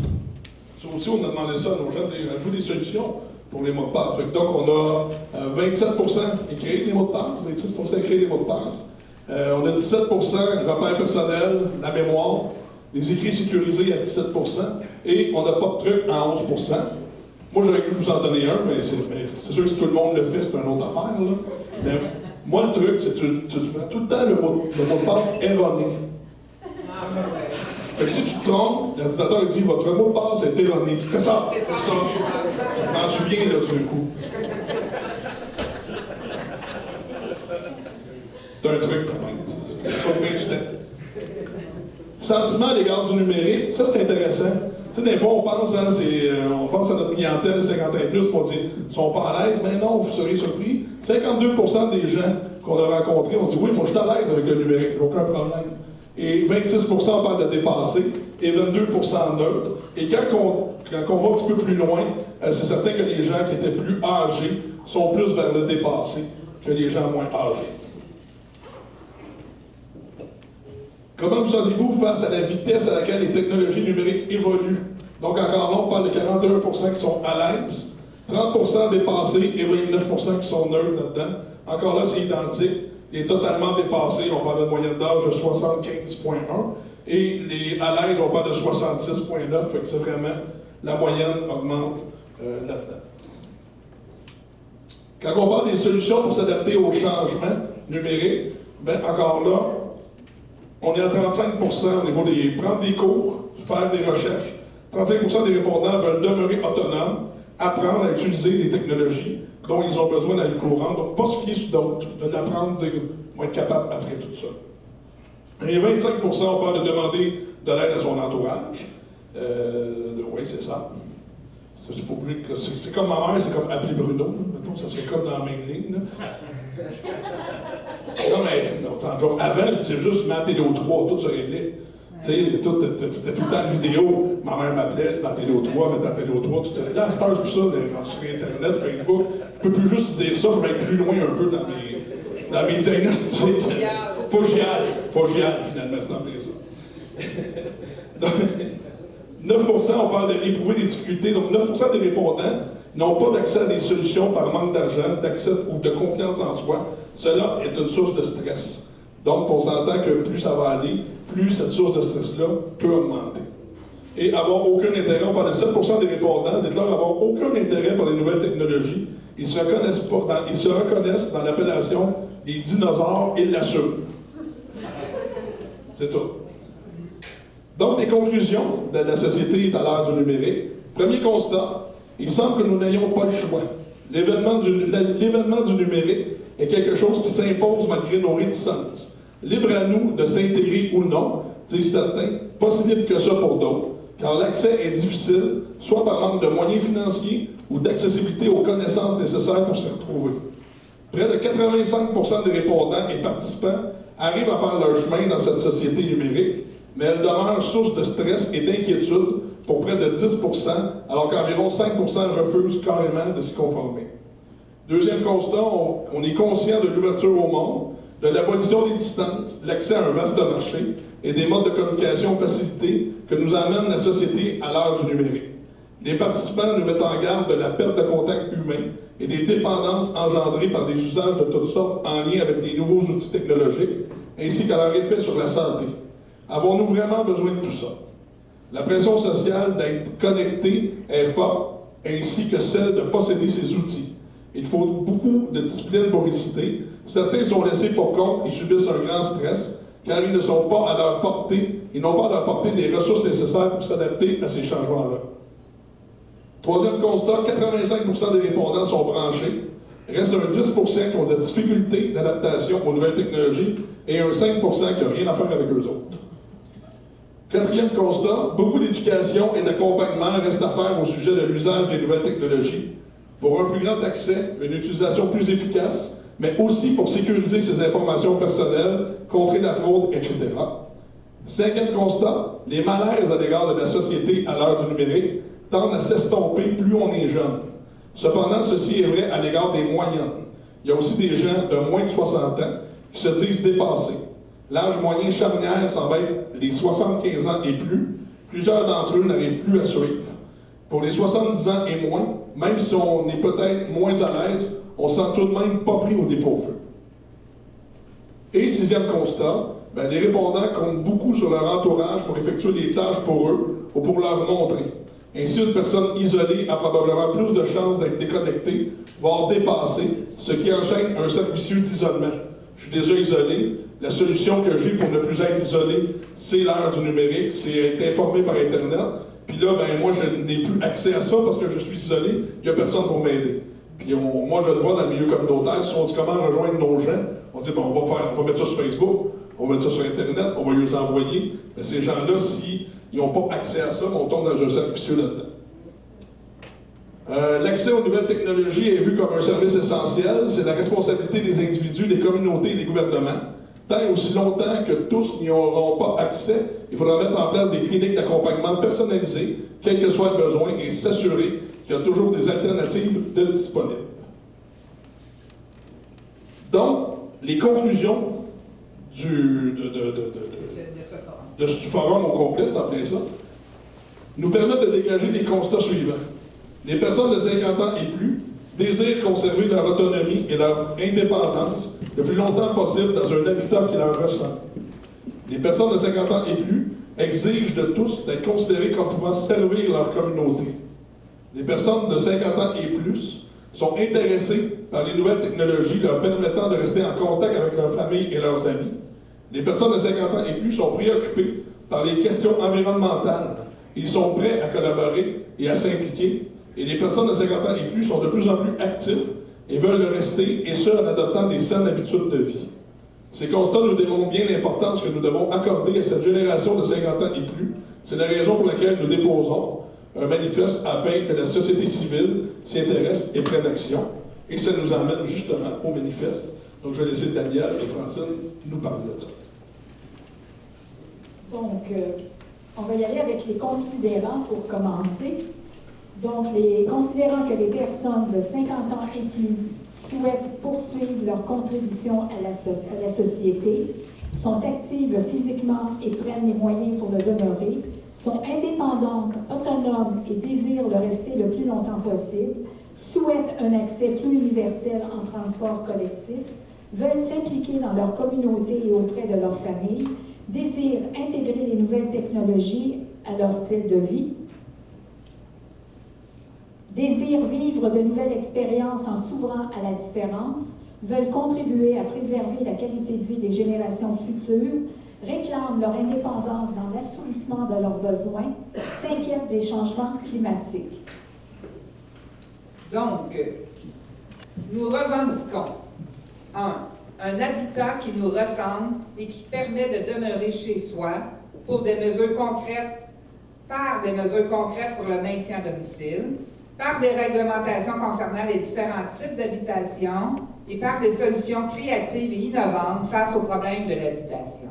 B: Ça aussi, on a demandé ça à nos gens, avez-vous des solutions pour les mots de passe? Donc, on a 27% écrire les mots de passe, 26% écrire les mots de passe. On a 17% repères personnels, la mémoire, les écrits sécurisés à 17%, et on n'a pas de truc à 11%. Moi, j'aurais pu vous en donner un, mais c'est sûr que si tout le monde le fait, c'est une autre affaire. Là. Mais moi, le truc, c'est que tu prends tout le temps le mot de passe erroné. Fait que si tu te trompes, l'ordinateur dit votre mot de passe est erroné. C'est ça, c'est ça. Ça m'en souvient là tout d'un coup. C'est un truc, ça sauve bien du temps. Sentiment à l'égard du numérique, ça c'est intéressant. Tu sais, des fois on pense, hein, on pense à notre clientèle 50 ans et plus, on dit ils sont pas à l'aise, mais non, vous serez surpris. 52% des gens qu'on a rencontrés ont dit oui, moi je suis à l'aise avec le numérique, j'ai aucun problème. Et 26% parlent de dépasser, et 22% neutre. Et quand on va un petit peu plus loin, c'est certain que les gens qui étaient plus âgés sont plus vers le dépassé que les gens moins âgés. Comment vous sentez-vous face à la vitesse à laquelle les technologies numériques évoluent? Donc encore là, on parle de 41% qui sont à l'aise, 30% dépassés et 29% qui sont neutres là-dedans. Encore là, c'est identique. Les totalement dépassés, on parle de moyenne d'âge de 75,1. Et les à l'aise, on parle de 66,9. Fait que c'est vraiment, la moyenne augmente là-dedans. Quand on parle des solutions pour s'adapter aux changements numériques, bien encore là, on est à 35% au niveau des prendre des cours, faire des recherches. 35% des répondants veulent demeurer autonomes, apprendre à utiliser des technologies dont ils ont besoin dans la vie courante, donc pas se fier sur d'autres, de l'apprendre, dire on va être capable après tout ça. Et 25%, on parle de demander de l'aide à son entourage. Oui, c'est ça. C'est comme ma mère, c'est comme appeler Bruno. Mettons, ça serait comme dans la même ligne. Non, mais non, avant, je disais juste ma télé au 3, tout se réglait. Tu sais, c'était tout le temps une vidéo. Ma mère m'appelait, ma télé au 3, mettre la télé au 3, tout ça. Là, à cette heure, c'est plus ça, quand sur Internet, Facebook. Je peux plus juste dire ça, je vais être plus loin un peu dans mes diagnostics. Faut que j'y aille, finalement, c'est en vrai ça. Donc, 9%, on parle d'éprouver des difficultés. Donc, 9% des répondants n'ont pas d'accès à des solutions par manque d'argent, d'accès ou de confiance en soi. Cela est une source de stress. Donc, on s'entend que plus ça va aller, plus cette source de stress-là peut augmenter. Et avoir aucun intérêt, on parle de 7% des répondants déclarent avoir aucun intérêt pour les nouvelles technologies. Ils se reconnaissent dans l'appellation des dinosaures et l'assument. C'est tout. Donc, des conclusions de la société à l'ère du numérique. Premier constat, il semble que nous n'ayons pas le choix. L'événement du numérique est quelque chose qui s'impose malgré nos réticences. Libre à nous de s'intégrer ou non, disent certains, pas si libre que ça pour d'autres, car l'accès est difficile, soit par manque de moyens financiers ou d'accessibilité aux connaissances nécessaires pour s'y retrouver. Près de 85% des répondants et participants arrivent à faire leur chemin dans cette société numérique, mais elle demeure source de stress et d'inquiétude pour près de 10%, alors qu'environ 5% refusent carrément de s'y conformer. Deuxième constat, on est conscient de l'ouverture au monde, de l'abolition des distances, l'accès à un vaste marché et des modes de communication facilités que nous amène la société à l'ère du numérique. Les participants nous mettent en garde de la perte de contact humain et des dépendances engendrées par des usages de toutes sortes en lien avec des nouveaux outils technologiques, ainsi qu'à leur effet sur la santé. Avons-nous vraiment besoin de tout ça? La pression sociale d'être connecté est forte, ainsi que celle de posséder ces outils. Il faut beaucoup de discipline pour résister. Certains sont laissés pour compte et subissent un grand stress, car ils ne sont pas à leur portée, ils n'ont pas à leur portée les ressources nécessaires pour s'adapter à ces changements-là. Troisième constat, 85% des répondants sont branchés. Reste un 10% qui ont des difficultés d'adaptation aux nouvelles technologies et un 5% qui n'a rien à faire avec eux autres. Quatrième constat, beaucoup d'éducation et d'accompagnement restent à faire au sujet de l'usage des nouvelles technologies pour un plus grand accès, une utilisation plus efficace, mais aussi pour sécuriser ses informations personnelles, contrer la fraude, etc. Cinquième constat, les malaises à l'égard de la société à l'heure du numérique tendent à s'estomper plus on est jeune. Cependant, ceci est vrai à l'égard des moyennes. Il y a aussi des gens de moins de 60 ans qui se disent dépassés. L'âge moyen charnière semble être les 75 ans et plus. Plusieurs d'entre eux n'arrivent plus à suivre. Pour les 70 ans et moins, même si on est peut-être moins à l'aise, on ne sent tout de même pas pris au dépourvu. Et sixième constat, ben, les répondants comptent beaucoup sur leur entourage pour effectuer les tâches pour eux ou pour leur montrer. Ainsi, une personne isolée a probablement plus de chances d'être déconnectée, voire dépassée, ce qui enchaîne un cercle vicieux d'isolement. Je suis déjà isolé. La solution que j'ai pour ne plus être isolé, c'est l'ère du numérique, c'est être informé par Internet. Puis là, ben, moi, je n'ai plus accès à ça parce que je suis isolé, il n'y a personne pour m'aider. Puis moi, je le vois dans le milieu communautaire, si on dit comment rejoindre nos gens, on dit, bon, on va mettre ça sur Facebook, on va mettre ça sur Internet, on va les envoyer. Mais ces gens-là, s'ils n'ont pas accès à ça, on tombe dans un cercle vicieux là-dedans. L'accès aux nouvelles technologies est vu comme un service essentiel. C'est la responsabilité des individus, des communautés et des gouvernements. Tant et aussi longtemps que tous n'y auront pas accès, il faudra mettre en place des cliniques d'accompagnement personnalisées, quel que soit le besoin, et s'assurer qu'il y a toujours des alternatives de disponibles. Donc, les conclusions du forum au complet, c'est appelé ça, nous permettent de dégager des constats suivants. Les personnes de 50 ans et plus désirent conserver leur autonomie et leur indépendance le plus longtemps possible dans un habitat qui leur ressemble. Les personnes de 50 ans et plus exigent de tous d'être considérées comme pouvant servir leur communauté. Les personnes de 50 ans et plus sont intéressées par les nouvelles technologies leur permettant de rester en contact avec leur famille et leurs amis. Les personnes de 50 ans et plus sont préoccupées par les questions environnementales. Ils sont prêts à collaborer et à s'impliquer. Et les personnes de 50 ans et plus sont de plus en plus actives et veulent le rester, et ce, en adoptant des saines habitudes de vie. Ces constats nous démontrent bien l'importance que nous devons accorder à cette génération de 50 ans et plus. C'est la raison pour laquelle nous déposons un manifeste afin que la société civile s'y intéresse et prenne action. Et ça nous emmène justement au manifeste. Donc je vais laisser Daniel et Francine nous parler de ça.
C: Donc, on va y aller avec les considérants pour commencer. Donc, les considérant que les personnes de 50 ans et plus souhaitent poursuivre leur contribution à la société, sont actives physiquement et prennent les moyens pour le demeurer, sont indépendantes, autonomes et désirent le rester le plus longtemps possible, souhaitent un accès plus universel en transport collectif, veulent s'impliquer dans leur communauté et auprès de leur famille, désirent intégrer les nouvelles technologies à leur style de vie, désirent vivre de nouvelles expériences en s'ouvrant à la différence, veulent contribuer à préserver la qualité de vie des générations futures, réclament leur indépendance dans l'assouvissement de leurs besoins, s'inquiètent des changements climatiques.
A: Donc, nous revendiquons un habitat qui nous ressemble et qui permet de demeurer chez soi pour des mesures concrètes, par des mesures concrètes pour le maintien à domicile, par des réglementations concernant les différents types d'habitation et par des solutions créatives et innovantes face aux problèmes de l'habitation.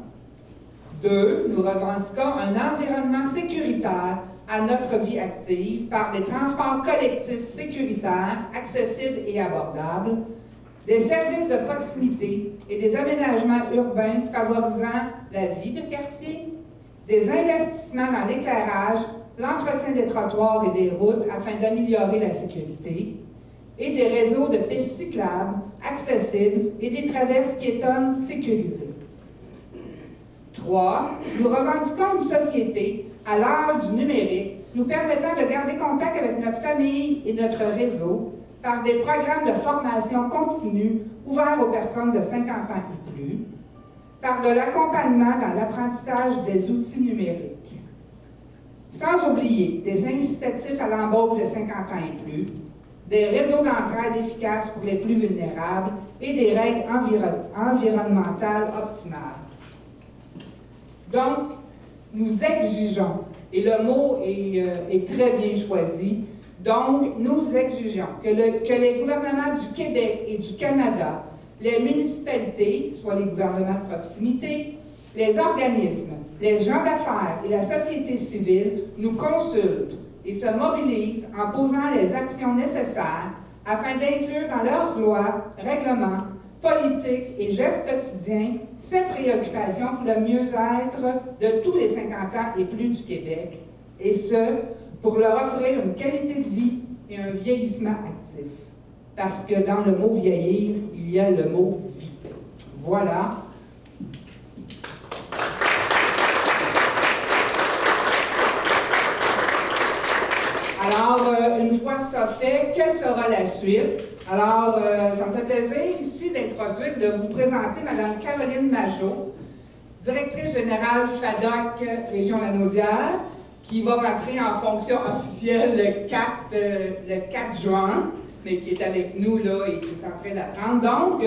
A: 2. Nous revendiquons un environnement sécuritaire à notre vie active par des transports collectifs sécuritaires, accessibles et abordables, des services de proximité et des aménagements urbains favorisant la vie de quartier, des investissements dans l'éclairage, l'entretien des trottoirs et des routes afin d'améliorer la sécurité, et des réseaux de pistes cyclables accessibles et des traverses piétonnes sécurisées. 3. Nous revendiquons une société à l'heure du numérique nous permettant de garder contact avec notre famille et notre réseau par des programmes de formation continue ouverts aux personnes de 50 ans et plus, par de l'accompagnement dans l'apprentissage des outils numériques. Sans oublier des incitatifs à l'embauche de 50 ans et plus, des réseaux d'entraide efficaces pour les plus vulnérables et des règles environnementales optimales. Donc, nous exigeons, et le mot est très bien choisi, donc nous exigeons que les gouvernements du Québec et du Canada, les municipalités, soit les gouvernements de proximité, les organismes, les gens d'affaires et la société civile nous consultent et se mobilisent en posant les actions nécessaires afin d'inclure dans leurs lois, règlements, politiques et gestes quotidiens ces préoccupations pour le mieux-être de tous les 50 ans et plus du Québec, et ce, pour leur offrir une qualité de vie et un vieillissement actif. Parce que dans le mot vieillir, il y a le mot vie. Voilà. Alors, une fois ça fait, quelle sera la suite? Alors, ça me fait plaisir ici d'introduire, de vous présenter Mme Caroline Majot, directrice générale FADOC Région Lanaudière, qui va rentrer en fonction officielle le 4 juin, mais qui est avec nous là et qui est en train d'apprendre. Donc,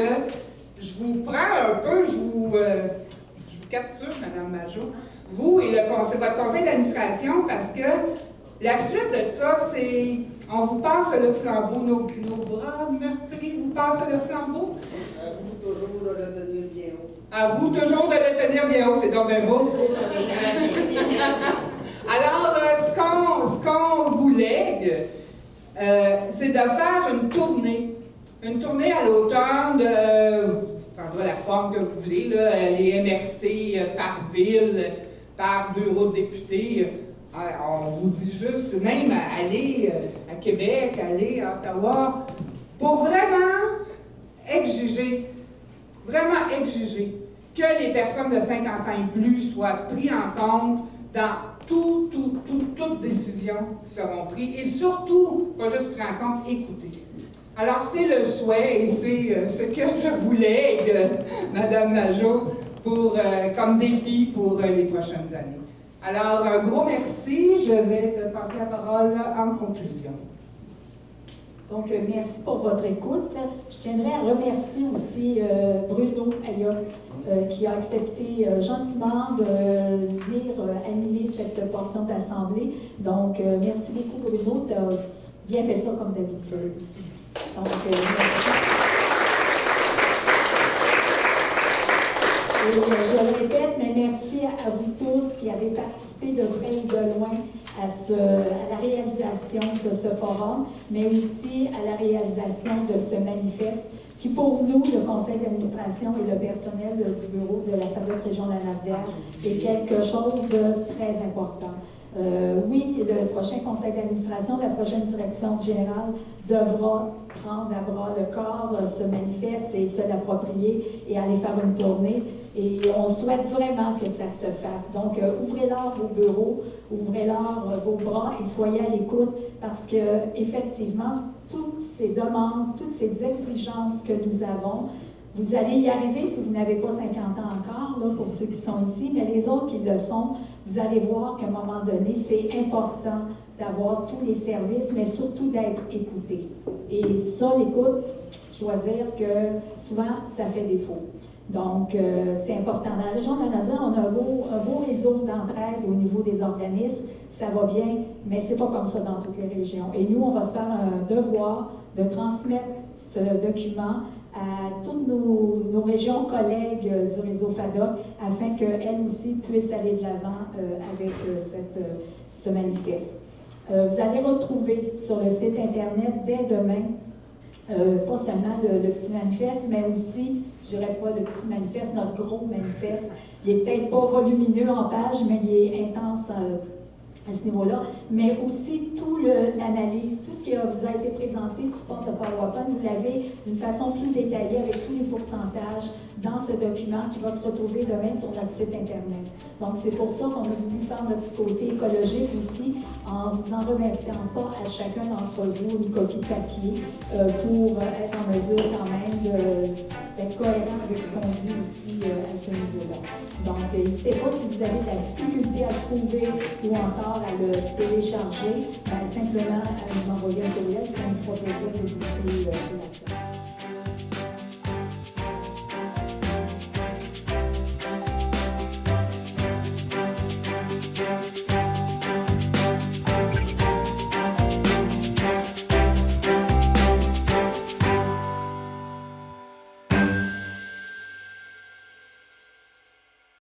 A: je vous prends un peu, je vous capture, Mme Majot, vous et votre conseil d'administration, parce que la suite de ça, c'est, on vous passe le flambeau, nos bras meurtris vous passent le flambeau.
E: À vous toujours de le tenir bien haut.
A: À vous toujours de le tenir bien haut, c'est donc bien beau. Alors, ce qu'on vous lègue, c'est de faire une tournée à l'automne, vous prendrez la forme que vous voulez, là, les MRC par ville, par bureau de députés. On vous dit juste, même aller à Québec, aller à Ottawa, pour vraiment exiger que les personnes de 50 ans et plus soient prises en compte dans toutes décisions qui seront prises, et surtout, pas juste pris en compte, écoutées. Alors, c'est le souhait et c'est ce que je vous lègue, Mme Majot, comme défi pour les prochaines années. Alors, un gros merci. Je vais te passer la parole en conclusion.
C: Donc, merci pour votre écoute. Je tiendrais à remercier aussi Bruno Ayotte, qui a accepté gentiment de venir animer cette portion d'assemblée. Donc, merci beaucoup, Bruno. Tu as bien fait ça comme d'habitude. Donc, merci. Et je le répète, mais merci à vous tous qui avez participé de près ou de loin à la réalisation de ce forum, mais aussi à la réalisation de ce manifeste, qui pour nous, le conseil d'administration et le personnel du bureau de la FADOC Région Lanaudière, est quelque chose de très important. Oui, le prochain conseil d'administration, la prochaine direction générale devra prendre à bras le corps ce manifeste et se l'approprier et aller faire une tournée. Et on souhaite vraiment que ça se fasse. Donc, ouvrez-leur vos bureaux, ouvrez-leur vos bras et soyez à l'écoute parce que, effectivement, toutes ces demandes, toutes ces exigences que nous avons, vous allez y arriver si vous n'avez pas 50 ans encore, là, pour ceux qui sont ici, mais les autres qui le sont, vous allez voir qu'à un moment donné, c'est important d'avoir tous les services, mais surtout d'être écouté. Et ça, l'écoute, je dois dire que souvent, ça fait défaut. Donc, c'est important. Dans la région de Lanaudière, on a un beau réseau d'entraide au niveau des organismes. Ça va bien, mais ce n'est pas comme ça dans toutes les régions. Et nous, on va se faire un devoir de transmettre ce document à toutes nos régions collègues du réseau FADOC afin qu'elles aussi puissent aller de l'avant avec ce manifeste. Vous allez retrouver sur le site Internet dès demain pas seulement le petit manifeste, mais aussi, je dirais pas le petit manifeste, notre gros manifeste. Il n'est peut-être pas volumineux en page, mais il est intense à ce niveau-là. Mais aussi toute l'analyse, tout ce qui vous a été présenté sous forme de PowerPoint, vous l'avez d'une façon plus détaillée avec tous les pourcentages dans ce document qui va se retrouver demain sur notre site Internet. Donc, c'est pour ça qu'on a voulu faire notre petit côté écologique ici, en vous en remettant pas à chacun d'entre vous une copie de papier pour être en mesure quand même d'être cohérent avec ce qu'on dit aussi à ce niveau-là. Donc, n'hésitez pas si vous avez de la difficulté à trouver ou encore à le télécharger, simplement à nous envoyer un courriel, ça nous fera plaisir de vous la